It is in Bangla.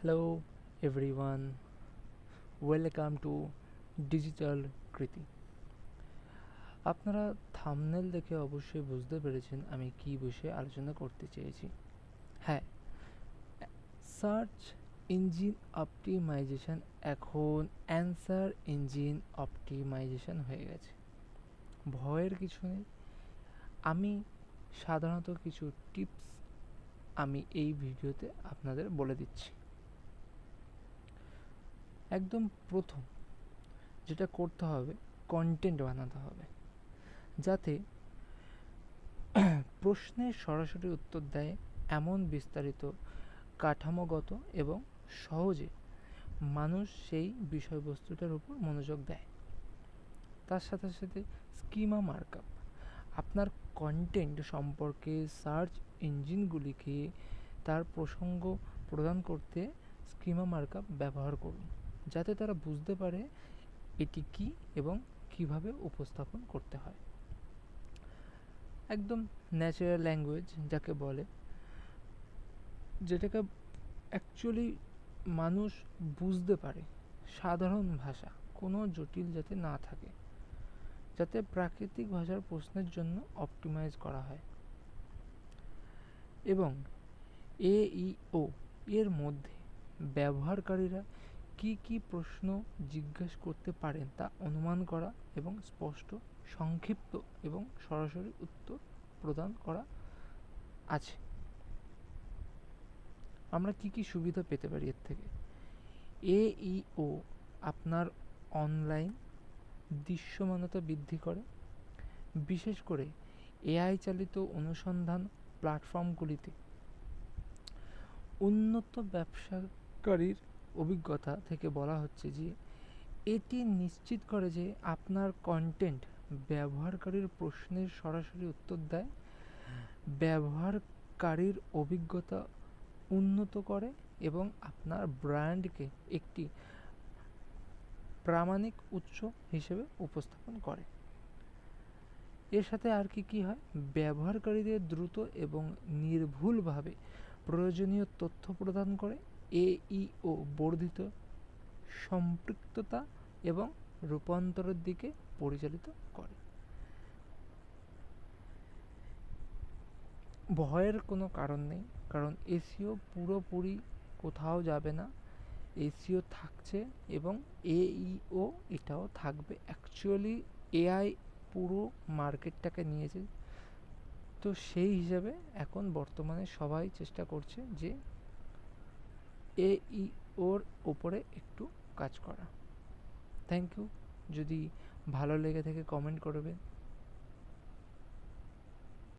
Hello everyone, welcome to digital কৃতি। আপনারা থাম্বনেল দেখে অবশ্যই বুঝতে পেরেছেন আমি কী বিষয়ে আলোচনা করতে চেয়েছি। হ্যাঁ, সার্চ ইঞ্জিন অপটিমাইজেশন এখন অ্যান্সার ইঞ্জিন অপটিমাইজেশন হয়ে গেছে। ভয়ের কিছু নেই। আমি সাধারণত কিছু টিপস আমি এই ভিডিওতে আপনাদের বলে দিচ্ছি। একদম প্রথম যেটা করতে হবে, কন্টেন্ট বানাতে হবে যাতে প্রশ্নের সরাসরি উত্তর দেয় এমন বিস্তারিত, কাঠামোগত এবং সহজে মানুষ সেই বিষয়বস্তুটার উপর মনোযোগ দেয়। তার সাথে সাথে স্কিমা মার্কআপ। আপনার কন্টেন্ট সম্পর্কে সার্চ ইঞ্জিনগুলিকে তার প্রসঙ্গ প্রদান করতে স্কিমা মার্কআপ ব্যবহার করুন, যাতে তারা বুঝতে পারে এটি কী এবং কিভাবে উপস্থাপন করতে হয়। একদম ন্যাচারাল ল্যাঙ্গুয়েজ যাকে বলে, যেটাকে অ্যাকচুয়ালি মানুষ বুঝতে পারে, সাধারণ ভাষা, কোনো জটিল যাতে না থাকে, যাতে প্রাকৃতিক ভাষার প্রশ্নের জন্য অপটিমাইজ করা হয়। এবং AEO এর মধ্যে ব্যবহারকারীরা কি কি প্রশ্ন জিজ্ঞেস করতে পারেন তা অনুমান করা এবং স্পষ্ট, সংক্ষিপ্ত এবং সরাসরি উত্তর প্রদান করা আছে। আমরা কি কি সুবিধা পেতে পারি এর থেকে? AEO আপনার অনলাইন দৃশ্যমানতা বৃদ্ধি করে, বিশেষ করে AI চালিত অনুসন্ধান প্ল্যাটফর্মগুলিতে। উন্নত ব্যবসাকারীর অভিজ্ঞতা থেকে বলা হচ্ছে যে এটি নিশ্চিত করে যে আপনার কন্টেন্ট ব্যবহারকারীর প্রশ্নের সরাসরি উত্তর দেয়, ব্যবহারকারীর অভিজ্ঞতা উন্নত করে এবং আপনার ব্র্যান্ডকে একটি প্রামাণিক উৎস হিসেবে উপস্থাপন করে। এর সাথে আর কি হয়? ব্যবহারকারীদের দ্রুত এবং নির্ভুলভাবে প্রয়োজনীয় তথ্য প্রদান করে। AEO বর্ধিত সম্পৃক্ততা এবং রূপান্তরের দিকে পরিচালিত করে। ভয়ের কোনো কারণ নেই, কারণ এসইও পুরোপুরি কোথাও যাবে না। এসইও থাকছে এবং AEO এটাও থাকবে। অ্যাকচুয়ালি AI পুরো মার্কেটটাকে নিয়েছে, তো সেই হিসাবে এখন বর্তমানে সবাই চেষ্টা করছে যে AEOর ওপরে একটু কাজ করা। Thank you. যদি ভালো লেগে থাকে কমেন্ট করবেন।